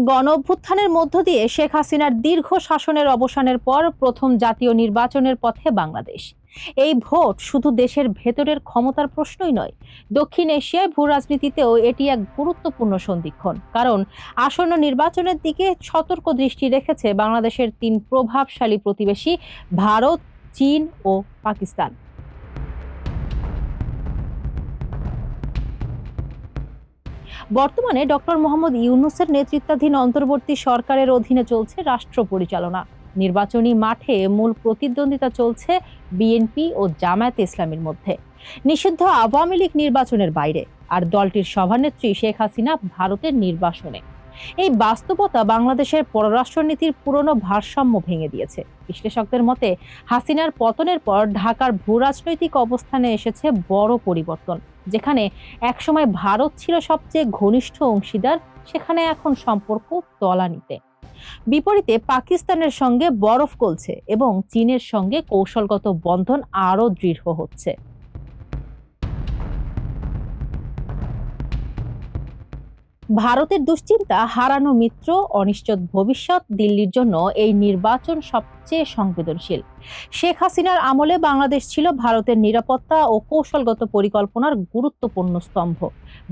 গণঅভ্যুত্থানের মধ্য দিয়ে শেখ হাসিনার দীর্ঘ শাসনের অবসানের পর প্রথম জাতীয় নির্বাচনের পথে বাংলাদেশ। এই ভোট শুধু দেশের ভেতরের ক্ষমতার প্রশ্নই নয়, দক্ষিণ এশিয়ায় ভূ রাজনীতিতেও এটি এক গুরুত্বপূর্ণ সন্ধিক্ষণ। কারণ আসন্ন নির্বাচনের দিকে সতর্ক দৃষ্টি রেখেছে বাংলাদেশের তিন প্রভাবশালী প্রতিবেশী ভারত, চীন ও পাকিস্তান। বর্তমানে ডক্টর মোহাম্মদ ইউনূসের নেতৃত্বাধীন অন্তর্বর্তী সরকারের অধীনে চলছে রাষ্ট্র পরিচালনা। নির্বাচনী মাঠে মূল প্রতিদ্বন্দ্বিতা চলছে বিএনপি ও জামায়াতে ইসলামীর মধ্যে। নিষিদ্ধ আওয়ামী লীগ নির্বাচনের বাইরে, আর দলটির সভানেত্রী শেখ হাসিনা ভারতের নির্বাসনে। এই বাস্তবতা বাংলাদেশের পররাষ্ট্রনীতির পুরনো ভারসাম্য ভেঙে দিয়েছে। বিশ্লেষকদের মতে হাসিনার পতনের পর ঢাকার ভূ রাজনৈতিক অবস্থানে এসেছে বড় পরিবর্তন। যেখানে একসময় ভারত ছিল সবচেয়ে ঘনিষ্ঠ অংশীদার, সেখানে এখন সম্পর্ক তলানিতে। বিপরীতে পাকিস্তানের সঙ্গে বরফ গলছে এবং চীনের সঙ্গে কৌশলগত বন্ধন আরও দৃঢ় হচ্ছে। ভারতের দুশ্চিন্তা, হারানো মিত্র, অনিশ্চিত ভবিষ্যৎ। দিল্লির জন্য এই নির্বাচন সবচেয়ে সংবেদনশীল। শেখ হাসিনার আমলে বাংলাদেশ ছিল ভারতের নিরাপত্তা ও কৌশলগত পরিকল্পনার গুরুত্বপূর্ণ স্তম্ভ।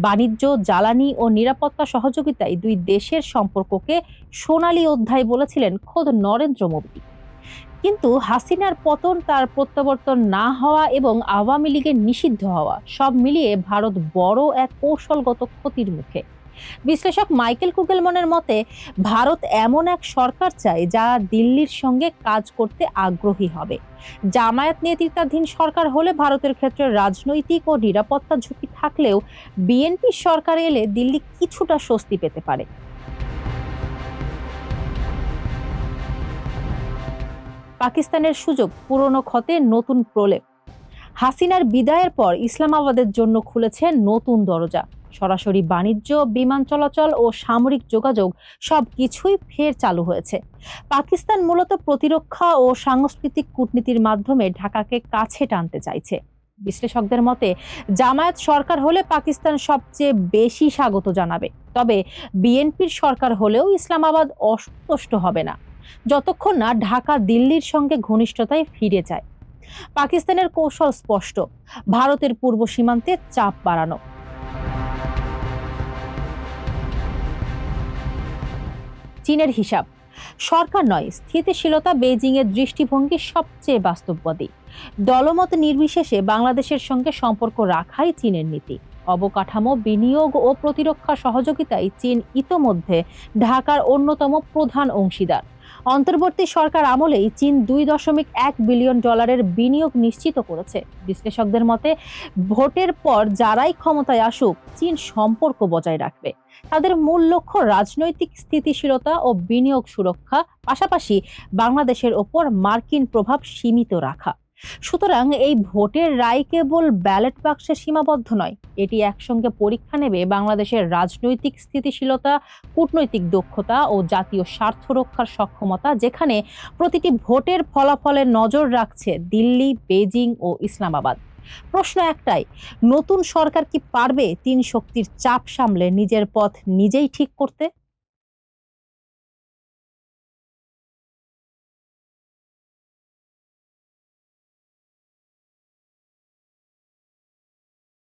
বাণিজ্য, জ্বালানি ও নিরাপত্তা সহযোগিতায় দুই দেশের সম্পর্ককে সোনালী অধ্যায় বলেছিলেন খোদ নরেন্দ্র মোদী। কিন্তু হাসিনার পতন, তার প্রত্যাবর্তন না হওয়া এবং আওয়ামী লীগের নিষিদ্ধ হওয়া, সব মিলিয়ে ভারত বড় এক কৌশলগত ক্ষতির মুখে। বিশ্লেষক মাইকেল কুগেলমনের মতে ভারত এমন এক সরকার চায় যা দিল্লির সঙ্গে কাজ করতে আগ্রহী হবে। জামায়াত নেতৃত্বাধীন সরকার হলে ভারতের ক্ষেত্রে রাজনৈতিক ও নিরাপত্তা ঝুঁকি থাকলেও বিএনপির সরকার এলে দিল্লি কিছুটা স্বস্তি পেতে পারে। পাকিস্তানের সুযোগ, পুরনো ক্ষতে নতুন প্রলেপ। হাসিনার বিদায়ের পর ইসলামাবাদের জন্য খুলেছে নতুন দরজা। সরাসরি বাণিজ্য, বিমান চলাচল ও সামরিক যোগাযোগ সবকিছুই ফের চালু হয়েছে। পাকিস্তান মূলত প্রতিরক্ষা ও সাংস্কৃতিক কূটনীতির মাধ্যমে ঢাকাকে কাছে টানতে চাইছে। বিশ্লেষকদের মতে জামায়াত সরকার হলে পাকিস্তান সবচেয়ে বেশি স্বাগত জানাবে, তবে বিএনপির সরকার হলেও ইসলামাবাদ অসন্তুষ্ট হবে না, যতক্ষণ না ঢাকা দিল্লির সঙ্গে ঘনিষ্ঠতায় ফিরে যায়। পাকিস্তানের কৌশল স্পষ্ট, ভারতের পূর্ব সীমান্তে চাপ বাড়ানো। চীনের হিসাব, সরকার নয় স্থিতিশীলতা বেইজিং এর দৃষ্টিভঙ্গি সবচেয়ে বাস্তববাদী। দলমত নির্বিশেষে বাংলাদেশের সঙ্গে সম্পর্ক রাখাই চীনের নীতি। অবকাঠামো, বিনিয়োগ ও প্রতিরক্ষা সহযোগিতায় চীন ইতোমধ্যে ঢাকার অন্যতম প্রধান অংশীদার। অন্তর্বর্তী সরকার আমলেই চীন $2.1 বিলিয়ন বিনিয়োগ নিশ্চিত করেছে। বিশ্লেষকদের মতে ভোটের পর যারাই ক্ষমতায় আসুক, চীন সম্পর্ক বজায় রাখবে। তাদের মূল লক্ষ্য রাজনৈতিক স্থিতিশীলতা ও বিনিয়োগ সুরক্ষা, পাশাপাশি বাংলাদেশের ওপর মার্কিন প্রভাব সীমিত রাখা। সুতরাং এই ভোটের রায় কেবল ব্যালট বাক্সে সীমাবদ্ধ নয়, এটি একসঙ্গে পরীক্ষা নেবে বাংলাদেশের রাজনৈতিক স্থিতিশীলতা, কূটনৈতিক দক্ষতা ও জাতীয় স্বার্থ রক্ষার সক্ষমতা, যেখানে প্রতিটি ভোটের ফলাফলে নজর রাখছে দিল্লি, বেইজিং ও ইসলামাবাদ। প্রশ্ন একটাই, নতুন সরকার কি পারবে তিন শক্তির চাপ সামলে নিজের পথ নিজেই ঠিক করতে?